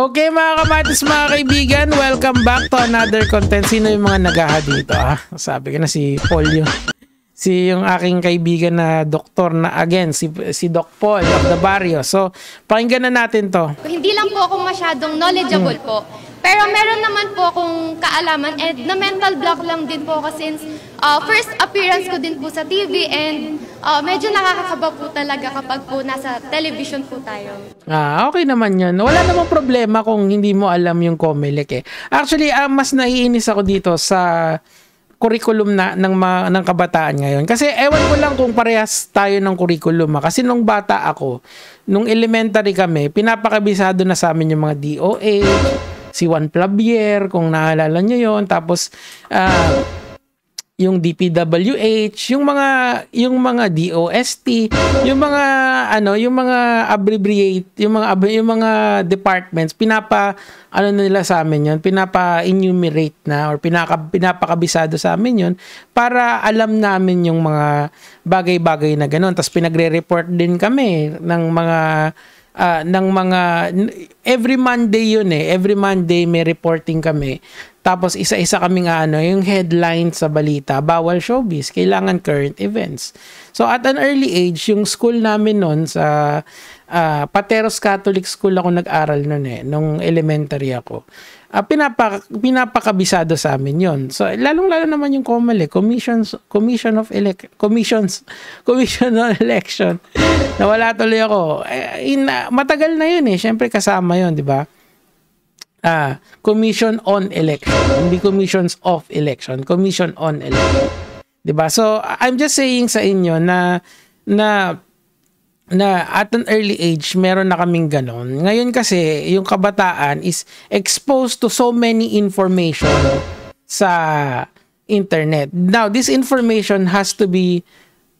Okay mga kamatis, mga kaibigan, welcome back to another content. Sino yung mga nagaha dito? Sabi ko na si Paul yun. Si yung aking kaibigan na doktor na again, si Doc Paul of the Barrio. So, pakinggan na natin to. Hindi lang po ako masyadong knowledgeable po. Pero meron naman po akong kaalaman and na mental block lang din po ako since first appearance ko din po sa TV and medyo nakakakaba po talaga kapag po nasa television po tayo. Okay naman yun. Wala namang problema kung hindi mo alam yung COMELEC eh. Actually, mas naiinis ako dito sa curriculum ng kabataan ngayon. Kasi ewan ko lang kung parehas tayo ng curriculum. Kasi nung bata ako, nung elementary kami, pinapakabisado na sa amin yung mga DOA, si Juan Plabier, kung naalala nyo yon. Tapos, yung DPWH, yung mga DOST, yung mga abbreviate, yung mga departments, nila sa amin yon, pinapa-enumerate na or pinapakabisado sa amin yon para alam namin yung mga bagay-bagay na gano'n. Tapos pinagre-report din kami ng mga every Monday yun eh. Every Monday may reporting kami. Tapos isa-isa kaming yung headline sa balita, bawal showbiz, kailangan current events. So at an early age, yung school namin noon sa Pateros Catholic School ako nag-aral noon eh, nung elementary ako. Pinapakabisado sa amin yon. So lalong-lalo naman yung COMELEC, Commission on Election. Nawala tuloy ako. Matagal na yun eh. Siyempre kasama yun, di ba? Commission on Election. Hindi Commissions of Election. Commission on Election. Di ba? So I'm just saying sa inyo na at an early age, meron na kaming ganon. Ngayon kasi, yung kabataan is exposed to so many information sa internet. Now, this information has to be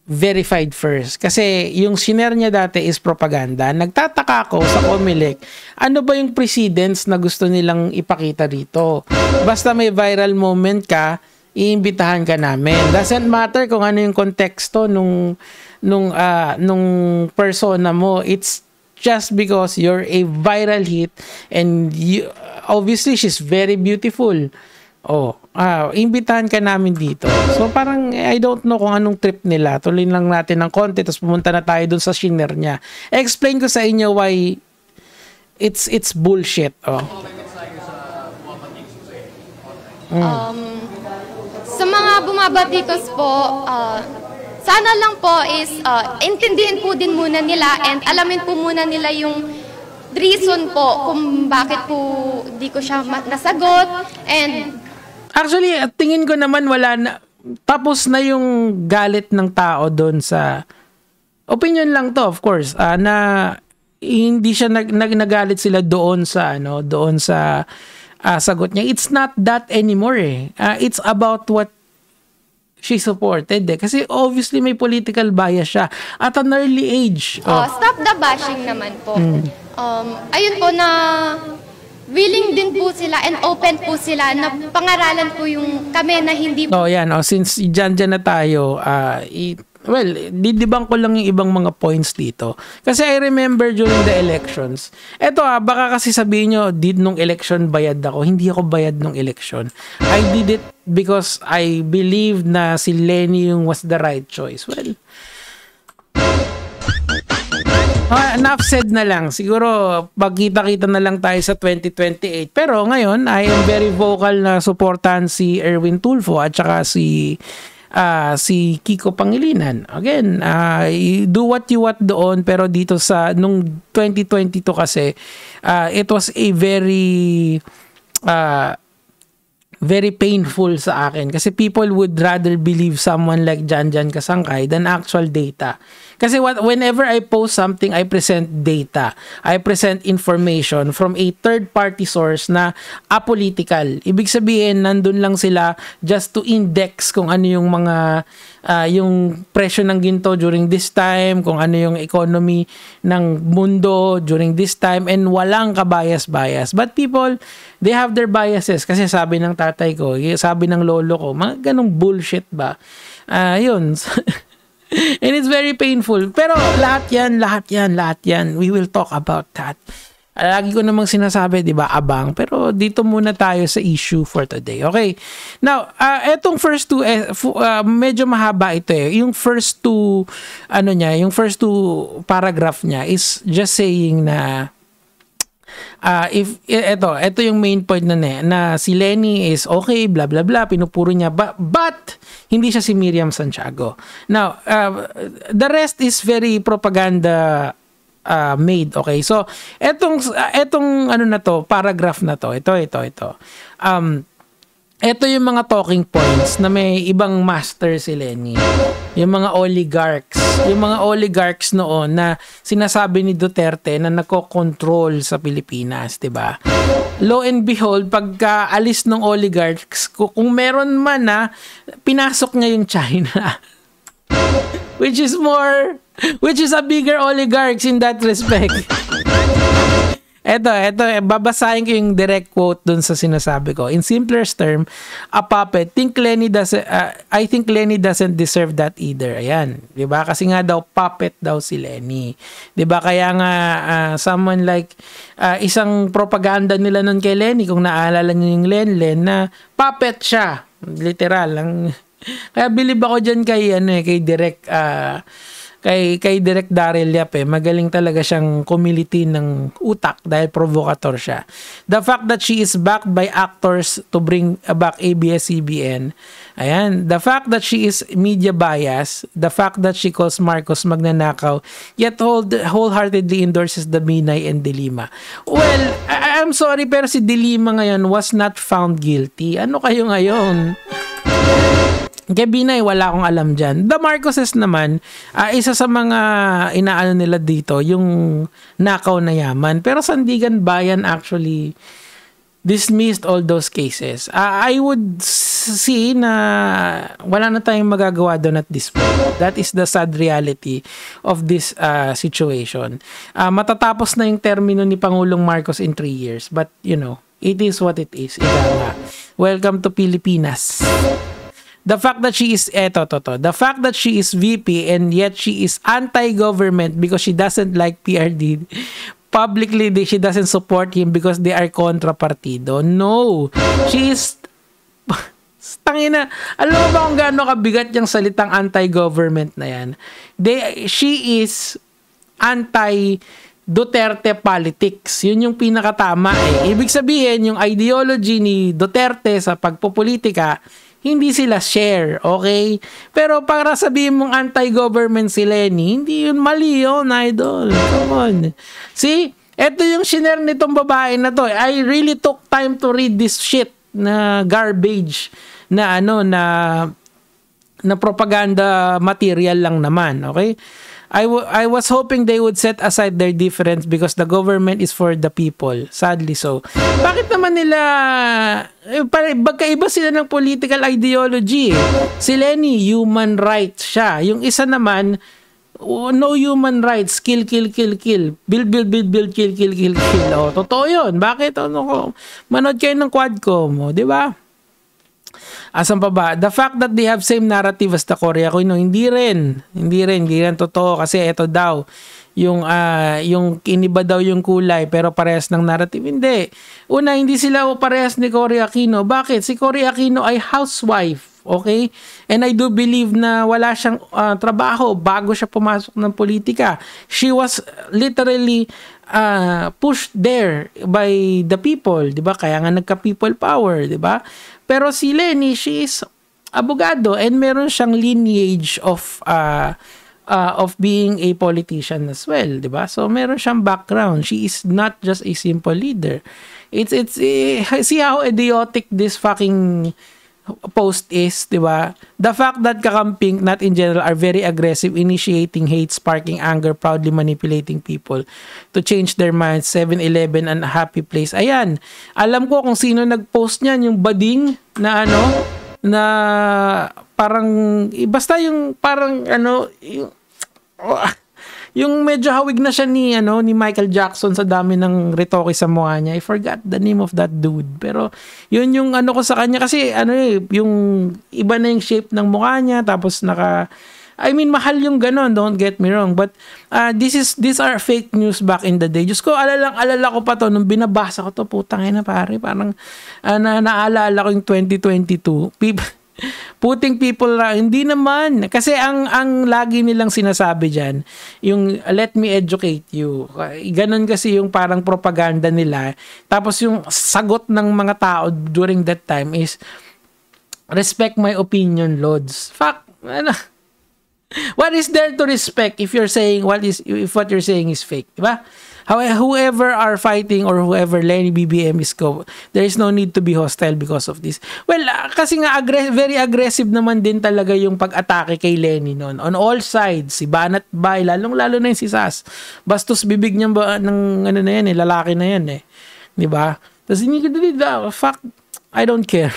verified first. Kasi yung sinare niya dati is propaganda. Nagtataka ako sa COMELEC, ano ba yung precedents na gusto nilang ipakita dito? Basta may viral moment ka, iimbitahan ka namin. Doesn't matter kung ano yung konteksto nung persona mo. It's just because you're a viral hit and obviously she's very beautiful. Imbitahan ka namin dito. So parang I don't know kung anong trip nila. Tuloy lang natin ng konti tapos pumunta na tayo dun sa shiner niya. Explain ko sa inyo why it's bullshit. Sa mga bumabatikos po, sana lang po is intindihin po din muna nila and alamin po muna nila yung reason po kung bakit po di ko siya nasagot. And actually, tingin ko naman wala na, tapos na yung galit ng tao doon sa opinion lang to, of course, na hindi siya nagalit sila doon sa sagot niya. It's not that anymore eh. It's about what she supported eh. Kasi obviously may political bias siya at an early age. Stop the bashing naman po. Ayun po na willing din po sila and open po sila na pangaralan po yung kami na hindi po. Since dyan na tayo, didibang ko lang yung ibang mga points dito. Kasi I remember during the elections, baka kasi sabihin nyo, nung election bayad ako. Hindi ako bayad nung election. I did it because I believe na si Lenny yung was the right choice. Well, enough said na lang. Siguro, pagkita-kita na lang tayo sa 2028. Pero ngayon, I am very vocal na supportan si Erwin Tulfo at saka si Kiko Pangilinan. Again, do what you want doon, pero dito nung 2022 kasi, it was a very painful sa akin kasi people would rather believe someone like Janjan Kasangkay than actual data. Kasi whenever I post something, I present data. I present information from a third-party source na apolitical. Ibig sabihin, nandun lang sila just to index kung ano yung mga yung presyo ng ginto during this time, kung ano yung economy ng mundo during this time, and walang kabias-bias. But people, they have their biases. Kasi sabi ng tatay ko, sabi ng lolo ko, mga ganong bullshit ba? Yun. And it's very painful. Pero lahat yan. We will talk about that. Lagi ko namang sinasabi, di ba, abang. Pero dito muna tayo sa issue for today. Okay. Now, etong first two, medyo mahaba ito eh. Yung first two, yung first two paragraph niya is just saying na, ito yung main point na si Lenny is okay, blah blah blah, pinupuro niya, but hindi siya si Miriam Santiago. Now, the rest is very propaganda made, okay? So, etong na to, paragraph na to, ito. Ito yung mga talking points na may ibang master si Lenny. Yung mga oligarchs noon na sinasabi ni Duterte na nagko-control sa Pilipinas, 'di ba? Lo and behold, pagka alis ng oligarchs, kung meron man na pinasok niya yung China. which is a bigger oligarchs in that respect. Ito, babasahin ko yung direct quote dun sa sinasabi ko. In simplest term, a puppet, I think Lenny doesn't deserve that either. Ayan, 'di ba? Kasi nga daw puppet daw si Lenny. 'Di ba? Kaya nga someone like isang propaganda nila nun kay Lenny, kung naalala niyo yung Len na puppet siya. Literal lang. Kaya bilib ako diyan kay Direk kay Direk Daryl Yap magaling talaga siyang kumiliti ng utak dahil provocateur siya. The fact that she is backed by actors to bring back ABS-CBN, ayan, the fact that she is media bias, the fact that she calls Marcos magnanakaw, yet wholeheartedly endorses the Binay and De Lima. Well, I'm sorry, pero si De Lima ngayon was not found guilty. Ano kayo ngayon? Kaya Binay, wala akong alam dyan. The Marcoses naman, isa sa mga inaano nila dito, yung nakaw na yaman. Pero Sandigan Bayan actually dismissed all those cases. I would see na wala na tayong magagawa doon at this point. That is the sad reality of this situation. Matatapos na yung termino ni Pangulong Marcos in 3 years. But, it is what it is. Welcome to Pilipinas. The fact that she is the fact that she is VP and yet she is anti-government because she doesn't like PRD. Publicly, she doesn't support him because they are kontra partido. No. She is tangina. Alam mo ba kung gaano kabigat yung salitang anti-government na yan? She is anti-Duterte politics. Yun yung pinakatama eh. Ibig sabihin, yung ideology ni Duterte sa pagpopolitika, hindi sila share, okay? Pero para sabihin mong anti-government si Lenny, hindi yun mali yun, idol. Come on. See? Ito yung shiner nitong babae na to. I really took time to read this shit na garbage na na propaganda material lang naman, okay? I was hoping they would set aside their difference because the government is for the people. Sadly so. Bakit naman nila magkaiba sila ng political ideology eh? Si Lenny, human rights siya. Yung isa naman, no human rights, kill. Build, kill. Oh, totoo yun. Bakit? Manood kayo ng Quadcom, di ba? Asan pa ba? The fact that they have same narrative as the Korea Queen, hindi rin totoo kasi ito daw yung iniba daw yung kulay pero parehas ng narrative. Hindi. Una, hindi sila parehas ni Cory Aquino. Bakit? Si Cory Aquino ay housewife. Okay? And I do believe na wala siyang trabaho bago siya pumasok ng politika. She was literally pushed there by the people, 'di ba? Kaya nga nagka-people power, 'di ba? Pero si Lenny, she is abogado and meron siyang lineage of being a politician as well, 'di ba? So meron siyang background. She is not just a simple leader. It's see how idiotic this fucking post is, di ba? The fact that kakamping, not in general, are very aggressive, initiating hate, sparking anger, proudly manipulating people to change their minds. 7-Eleven, an happy place. Ayan. Alam ko kung sino nag-post niyan, yung bading na na parang, basta yung parang yung medyo hawig na siya ni Michael Jackson sa dami ng retoke sa mukha niya. I forgot the name of that dude. Pero yun yung ko sa kanya kasi yung iba na yung shape ng mukha niya tapos I mean, mahal yung ganon, don't get me wrong. But these are fake news back in the day. Diyos ko, alala ko pa to, nung binabasa ko to, putang ina pare, parang naalala ko yung 2022. Putting people hindi naman. Kasi ang lagi nilang sinasabi dyan, yung let me educate you. Ganon kasi yung parang propaganda nila. Tapos yung sagot ng mga tao during that time is, respect my opinion, Lods. Fuck, ano? What is there to respect if you're saying if what you're saying is fake, diba? Whoever are fighting or whoever Lenny BBM is there is no need to be hostile because of this. Well, kasi nga very aggressive naman din talaga yung pag-atake kay Lenny noon. On all sides, si Banat Bay, lalong-lalo na yung si Sas. Bastos bibig niya ba ng ano na yan, lalaki na yan eh. 'Di ba? Tapos fuck, I don't care.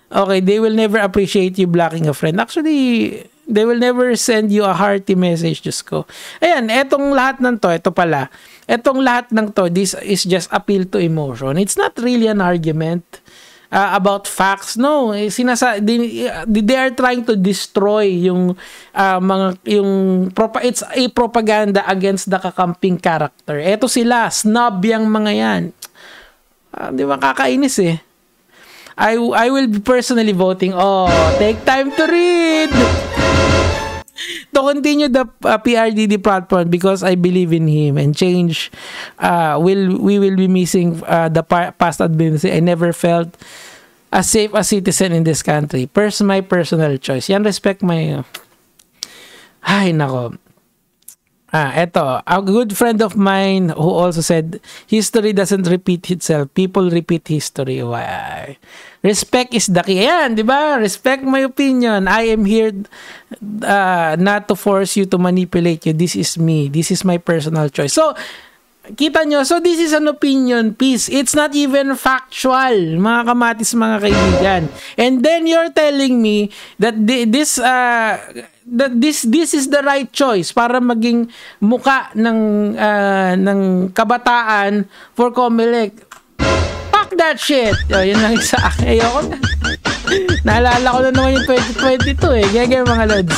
Okay, they will never appreciate you blocking a friend. Actually, they will never send you a hearty message, Diyos ko. Ayan, etong lahat ng to, ito pala. Etong lahat ng to, this is just appeal to emotion. It's not really an argument about facts. No, they are trying to destroy yung it's a propaganda against the kakamping character. Eto sila, snob yung mga yan. Di ba kakainis eh. I will be personally voting. Oh, take time to read. To continue the PRDD platform because I believe in him and change we will be missing the past administration. I never felt as safe a citizen in this country. My personal choice. Yan, respect my ay nako. Eto, a good friend of mine who also said, history doesn't repeat itself. People repeat history. Why? Respect is the key. Ayan, di ba? Respect my opinion. I am here not to force you to manipulate you. This is me. This is my personal choice. So, kita nyo, so this is an opinion piece. It's not even factual, mga kamatis, mga kaibigan. And then you're telling me that this is the right choice para maging muka ng kabataan for Comelec. Fuck that shit. Yun lang sa akin. Ayoko na. Naalala ko na naman yung 2022 eh. Gaya mga lods.